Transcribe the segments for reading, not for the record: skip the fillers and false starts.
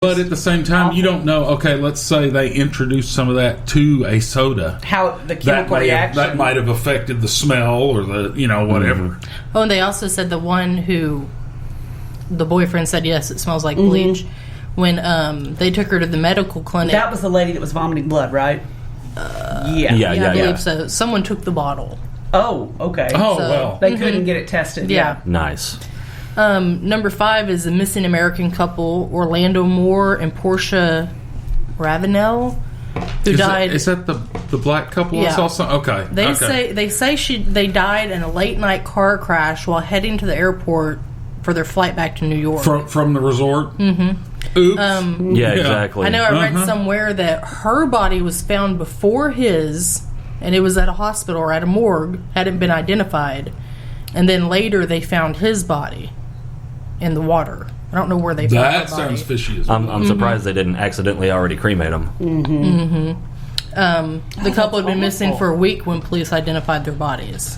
But at the same time, you don't know. Okay, let's say they introduced some of that to a soda. How the chemical reaction that might have affected the smell or the whatever. Oh, and they also said the one who the boyfriend said yes, it smells like bleach. When they took her to the medical clinic, that was the lady that was vomiting blood, right? Yeah, I believe so. Someone took the bottle. Oh, okay. Oh, So, well. They couldn't get it tested. Yeah. Nice. Number 5 is the missing American couple, Orlando Moore and Portia Ravenel, who died. Is that the black couple? Yeah. Okay. They say they died in a late night car crash while heading to the airport for their flight back to New York. From the resort? Mm-hmm. Oops. Yeah, exactly. I know I read somewhere that her body was found before his, and it was at a hospital or at a morgue, hadn't been identified. And then later they found his body in the water. I don't know where they found that. That body. Sounds fishy as well. I'm surprised they didn't accidentally already cremate him. The couple had been missing for a week when police identified their bodies.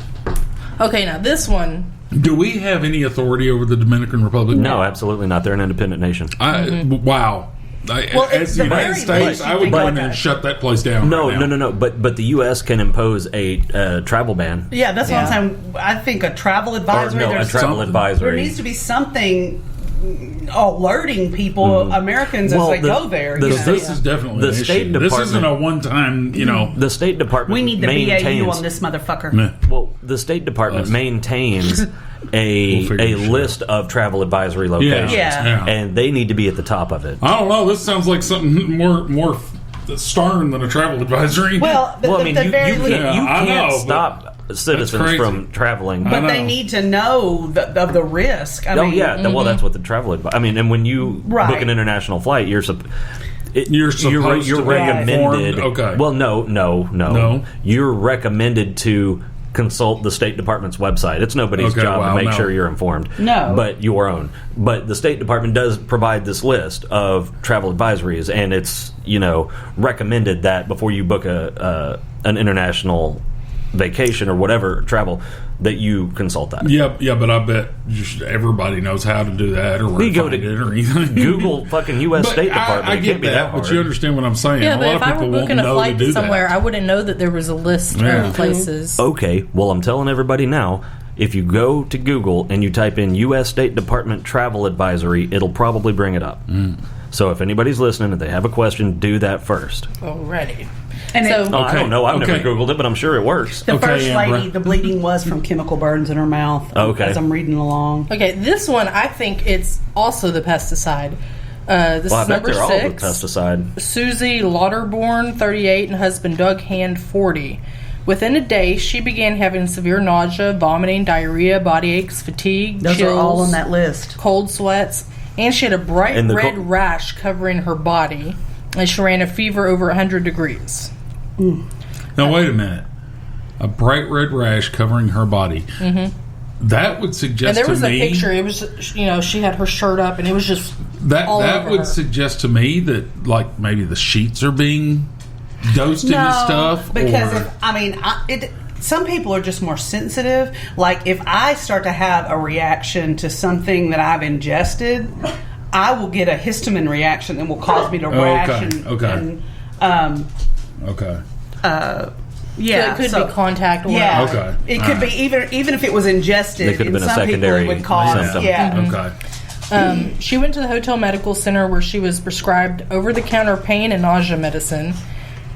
Okay, now this one. Do we have any authority over the Dominican Republic? No, absolutely not. They're an independent nation. Wow. As the United States, I would go in there and shut that place down. No. But the U.S. can impose a travel ban. Yeah, that's what I'm saying. I think a travel advisory. A travel advisory. There needs to be something alerting people, Americans, as they go there. This is definitely an issue. This isn't a one-time, The State Department we need the maintains, BAU on this motherfucker. Well, the State Department maintains a list of travel advisory locations, and they need to be at the top of it. I don't know. This sounds like something more stern than a travel advisory. Well, I mean, you can't stop citizens from traveling, but they need to know of the risk. Well, that's what the travel advice. I mean, and when you book an international flight, you're recommended. Okay. Well, no. You're recommended to consult the State Department's website. It's nobody's job to make sure you're informed. No. But your own. But the State Department does provide this list of travel advisories, and it's, recommended that before you book an international vacation or whatever travel, that you consult that. Yeah, but I bet just everybody knows how to do that or where to find it or anything. Google fucking U.S. State Department. I get that, but you understand what I'm saying. Yeah, a lot if of I people were booking a flight to somewhere, that. I wouldn't know that there was a list of places. Okay, well, I'm telling everybody now, if you go to Google and you type in U.S. State Department Travel Advisory, it'll probably bring it up. So if anybody's listening and they have a question, do that first. Alrighty. And I don't know. I've never Googled it, but I'm sure it works. The first lady, the bleeding was from chemical burns in her mouth. As I'm reading along. Okay, this one, I think it's also the pesticide. This is number 6. All the pesticide. Susie Lauterborn, 38, and husband Doug Hand, 40. Within a day, she began having severe nausea, vomiting, diarrhea, body aches, fatigue, Those chills, are all on that list. Cold sweats, and she had a bright red rash covering her body, and she ran a fever over 100 degrees. Now, wait a minute. A bright red rash covering her body. That would suggest to me... And there was a picture. It was, she had her shirt up, and it was just that would suggest to me that, like, maybe the sheets are being dosed into stuff. Because, some people are just more sensitive. Like, if I start to have a reaction to something that I've ingested, I will get a histamine reaction that will cause me to rash. So it could be contact. Or it could be even if it was ingested. It could have been a some secondary people would cause. symptom. She went to the Hotel Medical Center where she was prescribed over-the-counter pain and nausea medicine.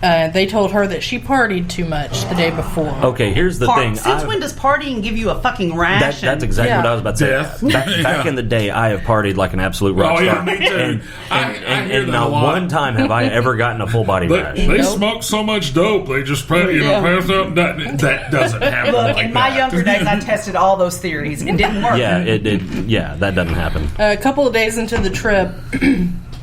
They told her that she partied too much the day before. Okay, here's the thing. Since when does partying give you a fucking rash? That's exactly what I was about to say. Back in the day, I have partied like an absolute rock star. Me too. And not one time have I ever gotten a full body rash. They smoke so much dope, they just pass up. That doesn't happen. Look, in my younger days, I tested all those theories. It didn't work. Yeah, it did. Yeah, that doesn't happen. A couple of days into the trip...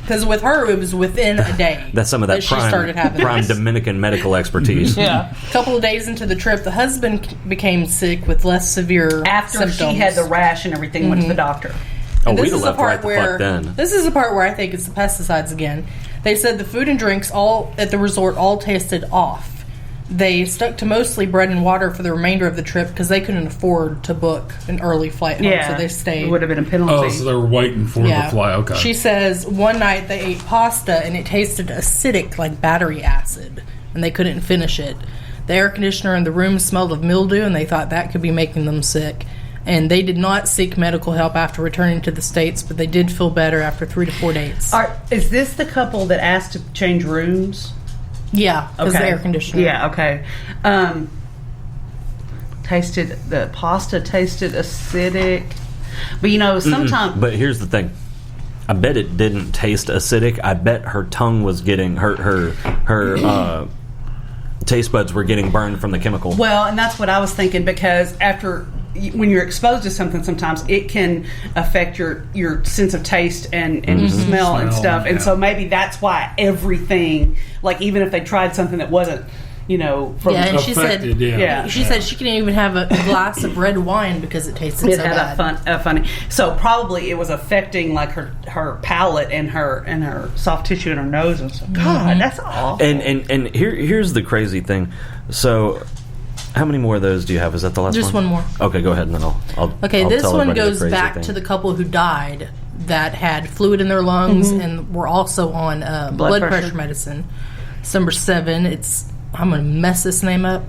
Because with her, it was within a day. That's some of that prime Dominican medical expertise. A couple of days into the trip, the husband became sick with less severe symptoms. She had the rash and everything, went to the doctor. We'd have left right the fuck then. This is the part where I think it's the pesticides again. They said the food and drinks all at the resort all tasted off. They stuck to mostly bread and water for the remainder of the trip because they couldn't afford to book an early flight home, so they stayed. It would have been a penalty. Oh, so they were waiting for the fly. Okay. She says one night they ate pasta and it tasted acidic like battery acid, and they couldn't finish it. The air conditioner in the room smelled of mildew, and they thought that could be making them sick. And they did not seek medical help after returning to the States, but they did feel better after 3 to 4 days. Is this the couple that asked to change rooms? Yeah, because the air conditioner. Yeah, okay. The pasta tasted acidic. But sometimes... But here's the thing. I bet it didn't taste acidic. I bet her tongue was getting... Her taste buds were getting burned from the chemical. Well, and that's what I was thinking, because when you're exposed to something, sometimes it can affect your sense of taste and smell and stuff. And so maybe that's why everything, like even if they tried something that wasn't, from and she affected, said, she said she couldn't even have a glass of red wine because it tasted so bad. A funny. So probably it was affecting like her palate and her soft tissue in her nose and stuff. God, that's awful. And here's the crazy thing. So, how many more of those do you have? Is that the last one? Just one more. Okay, go ahead, and then I'll this tell one goes the back thing. to the couple who died that had fluid in their lungs and were also on blood pressure medicine. It's number 7. I'm going to mess this name up.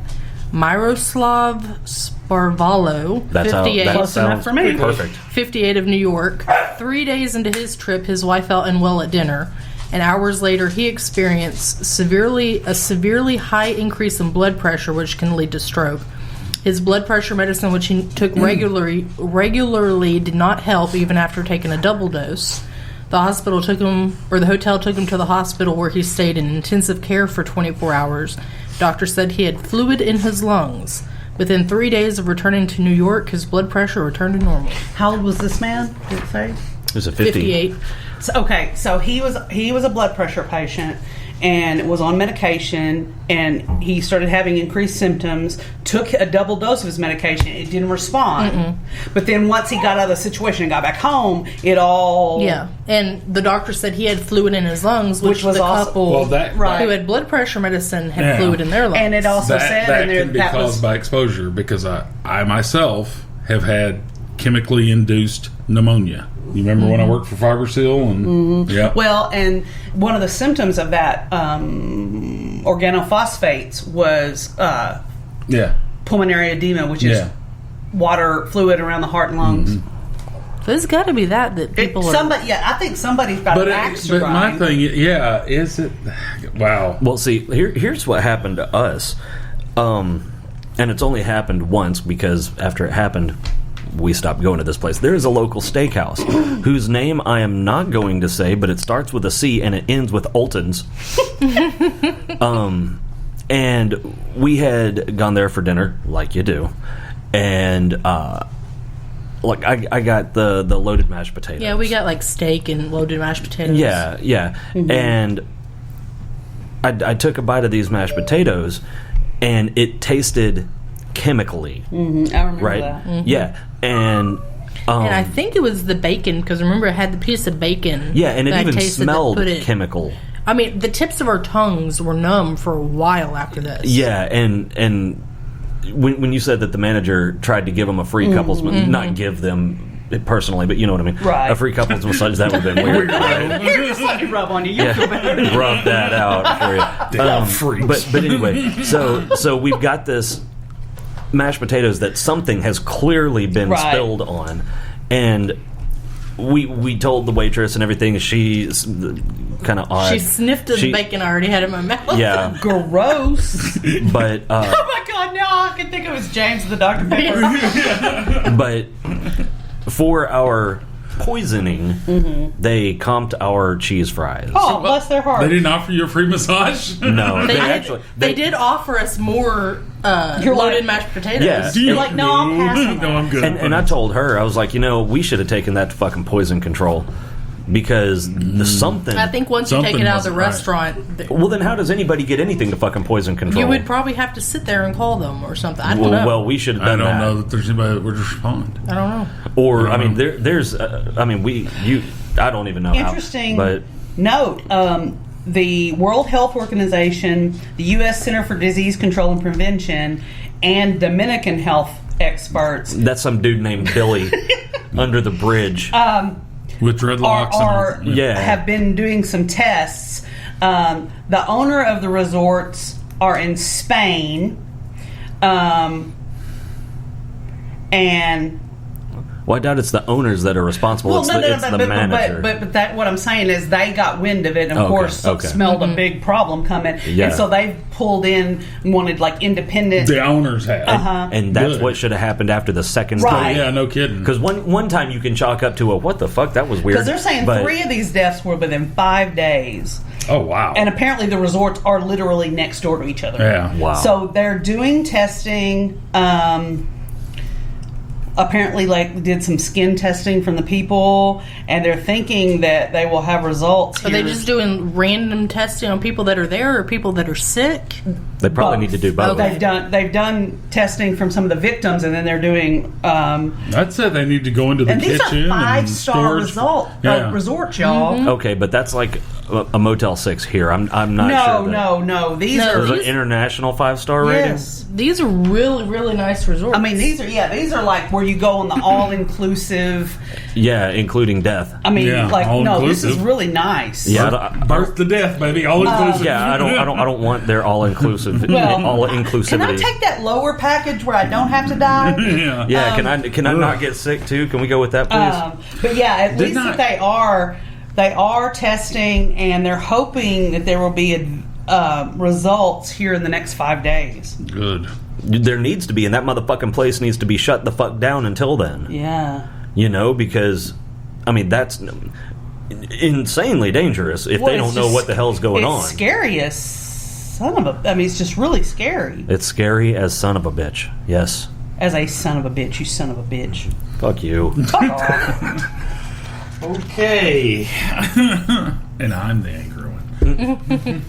Miroslav Sparvalo, That's 58. Close enough for me. Perfect. 58 of New York. 3 days into his trip, his wife felt unwell at dinner, and hours later he experienced a severely high increase in blood pressure, which can lead to stroke. His blood pressure medicine, which he took regularly, did not help even after taking a double dose. The hotel took him to the hospital, where he stayed in intensive care for 24 hours. Doctor said he had fluid in his lungs. Within 3 days of returning to New York, his blood pressure returned to normal. How old was this man? Did it say? It was a 50. 58. So he was a blood pressure patient and was on medication, and he started having increased symptoms, took a double dose of his medication. It didn't respond. But then once he got out of the situation and got back home, it all... Yeah, and the doctor said he had fluid in his lungs, which was the also, couple that, who had blood pressure medicine had fluid in their lungs. And it also said that in there can be that caused by exposure, because I myself have had chemically induced pneumonia. You remember when I worked for Fiberseal? And yeah. Well, and one of the symptoms of that organophosphates was pulmonary edema, which is water fluid around the heart and lungs. There's got to be that people are... I think somebody's got an axe to But my thing, is it... Wow. Well, see, here's what happened to us. And it's only happened once, because after it happened, we stopped going to this place. There is a local steakhouse whose name I am not going to say, but it starts with a C and it ends with Alton's. And we had gone there for dinner, like you do, and I got the loaded mashed potatoes. Yeah, we got like steak and loaded mashed potatoes. Yeah. And I took a bite of these mashed potatoes, and it tasted chemically. I remember that. Yeah, and I think it was the bacon, because remember it had the piece of bacon. Yeah, and it even smelled chemical. I mean, the tips of our tongues were numb for a while after this. Yeah, and when you said that the manager tried to give them a free couples, not give them it personally, but you know what I mean. Right. A free couples massage, that would have been weird. Here, just let me rub on you. You'll feel better. Rub that out for you. But anyway, so we've got this mashed potatoes that something has clearly been spilled on, and we told the waitress and everything. She's kind of odd. She sniffed the bacon I already had in my mouth. Yeah. Gross. But oh my god, now I can think of it as James the Dr. Pepper. But for our poisoning, they comped our cheese fries. Oh, bless their heart. They didn't offer you a free massage? No, they did offer us more loaded mashed potatoes. Yeah. You're like, no, I'll pass on that. No, I'm good. And I told her, I was like, we should have taken that to fucking poison control, because the something. I think once you take it out of the restaurant, well, then how does anybody get anything to fucking poison control? you would probably have to sit there and call them or something. I don't know. Well, we should have I done don't that. know that there's anybody that would respond. I don't know. Or I mean, there's. I don't even know. Interesting how, but note. the World Health Organization, the U.S. Center for Disease Control and Prevention, and Dominican health experts. That's some dude named Billy under the bridge. With dreadlocks have been doing some tests. The owner of the resorts are in Spain. And well, I doubt it's the owners that are responsible. well, It's no, the manager. But that what I'm saying is they got wind of it, and of course smelled a big problem coming, Yeah. and so they pulled in and wanted like independent. The owners had. and that's Good. what should have happened after the second Right. time. Yeah, no kidding. Because one time you can chalk up to a what the fuck, that was weird. Because they're saying But 3 of these deaths were within 5 days, Oh, wow. and apparently the resorts are literally next door to each other. Yeah. Wow. So they're doing testing. Apparently, like, did some skin testing from the people, and they're thinking that they will have results. Are they just doing random testing on people that are there or people that are sick? They probably both. need to do both. Okay. They've done testing from some of the victims, and then they're doing. I'd say they need to go into the And these kitchen are 5-star Yeah. resorts, y'all. Okay, but that's like a Motel 6 here. I'm not sure. No. These No, are There's an international 5-star rating. yes. These are really, really nice resorts. I mean, these are like where you go on the all-inclusive. Yeah, including death. I mean, Yeah, like no, this is all-inclusive. really nice. Yeah, Birth to death, baby. All inclusive. yeah. I don't want their all inclusive, Well, all Can I inclusivity. take that lower package where I don't have to die? Yeah. Yeah, can I not get sick too? Can we go with that, please? But yeah, at least not- that they are testing, and they're hoping that there will be results here in the next 5 days. Good. There needs to be, and that motherfucking place needs to be shut the fuck down until then. Yeah. You know, because I mean that's insanely dangerous if Well, they it's don't know just- what the hell's going on. It's scary as son of a. I mean, it's just really scary. It's scary as son of a bitch. Yes. As a son of a bitch, you son of a bitch. Fuck you. Okay. And I'm the angry one.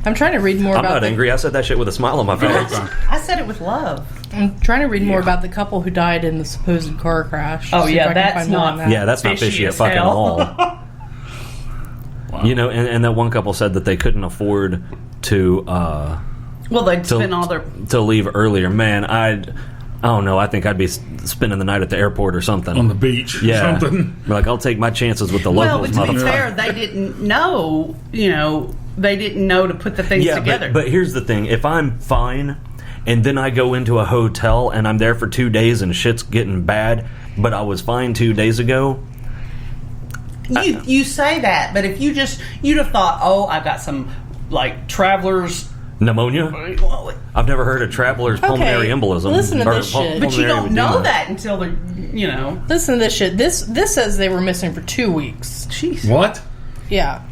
I'm trying to read more I'm about not the, angry. I said that shit with a smile on my face. Okay. I said it with love. I'm trying to read more about the couple who died in the supposed car crash. Oh, See if yeah, I can that's find more not- on that. Yeah, that's not Fishy fishy at as fucking hell. all. Wow. You know, and that one couple said that they couldn't afford to Well, they'd spend all their. to leave earlier. Man, I don't know. I think I'd be spending the night at the airport or something. On the beach or yeah, something. like I'll take my chances with the Well, locals, but to be motherfucker. fair, they didn't know. You know, they didn't know to put the things Yeah, together. but here's the thing: if I'm fine, and then I go into a hotel and I'm there for 2 days and shit's getting bad, but I was fine 2 days ago. You say that, but if you'd have thought, oh, I've got some like travelers. Pneumonia? I've never heard of traveler's pulmonary embolism. Listen to or this shit. But you pulmonary don't know edema. that until they're, you know. Listen to this shit. This says they were missing for 2 weeks. Jeez. What? Yeah.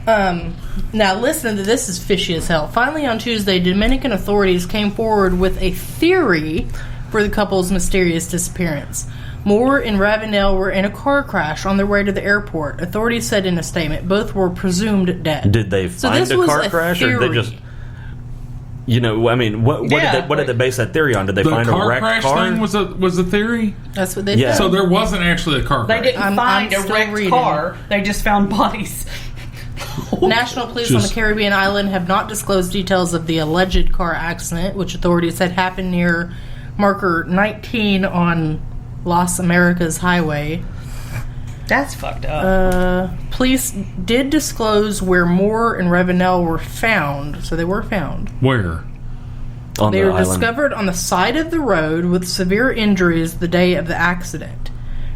Now listen to this is fishy as hell. Finally on Tuesday, Dominican authorities came forward with a theory for the couple's mysterious disappearance. Moore and Ravenel were in a car crash on their way to the airport. Authorities said in a statement both were presumed dead. Did they So find this a was car a crash, or did they theory. just? You know, I mean, what Yeah, did they base that theory on? Did they The find a car wrecked crash car? thing was a theory? That's what they Yeah. said. So there wasn't actually a car They crash. didn't I'm find a still wrecked reading. car. They just found bodies. National police on the Just- Caribbean island have not disclosed details of the alleged car accident, which authorities said happened near marker 19 on Las Americas Highway. That's fucked up. Police did disclose where Moore and Ravenel were found, so they were found. Where? on They the were island? discovered on the side of the road with severe injuries the day of the accident.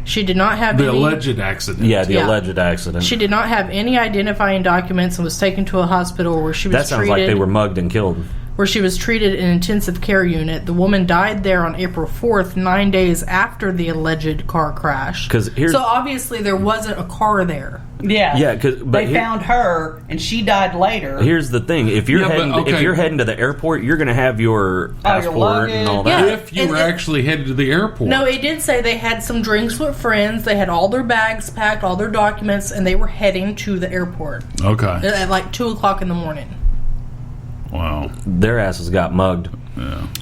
She did not have The any... alleged accident. Yeah, the Yeah. alleged accident. She did not have any identifying documents and was taken to a hospital where she was that sounds treated. like they were mugged and killed. Where she was treated in an intensive care unit. The woman died there on April 4th, 9 days after the alleged car crash. 'Cause here's- so obviously there wasn't a car there. Yeah. Yeah, 'cause- but they here- found her and she died later. Here's the thing: if you're Yeah, but, heading, okay. if you're heading to the airport, you're going to have your passport luggage. and all that. Yeah. If you And were it- actually headed to the airport. No, it did say they had some drinks with friends. They had all their bags packed, all their documents, and they were heading to the airport Okay. at like 2 o'clock in the morning. Wow. Their asses got mugged.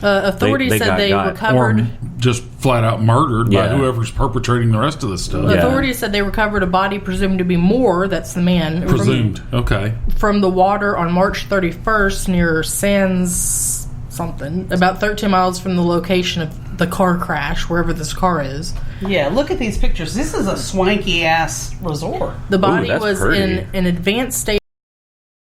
Authorities They said got they got. Or recovered. just flat out murdered by Yeah. whoever's perpetrating the rest of this stuff. Yeah. Authorities said they recovered a body presumed to be Moore. That's the man. Presumed. Okay. From the water on March 31st near Sands something, about 13 miles from the location of the car crash, wherever this car is. Yeah, look at these pictures. This is a swanky ass resort. The body that's was pretty. in an advanced state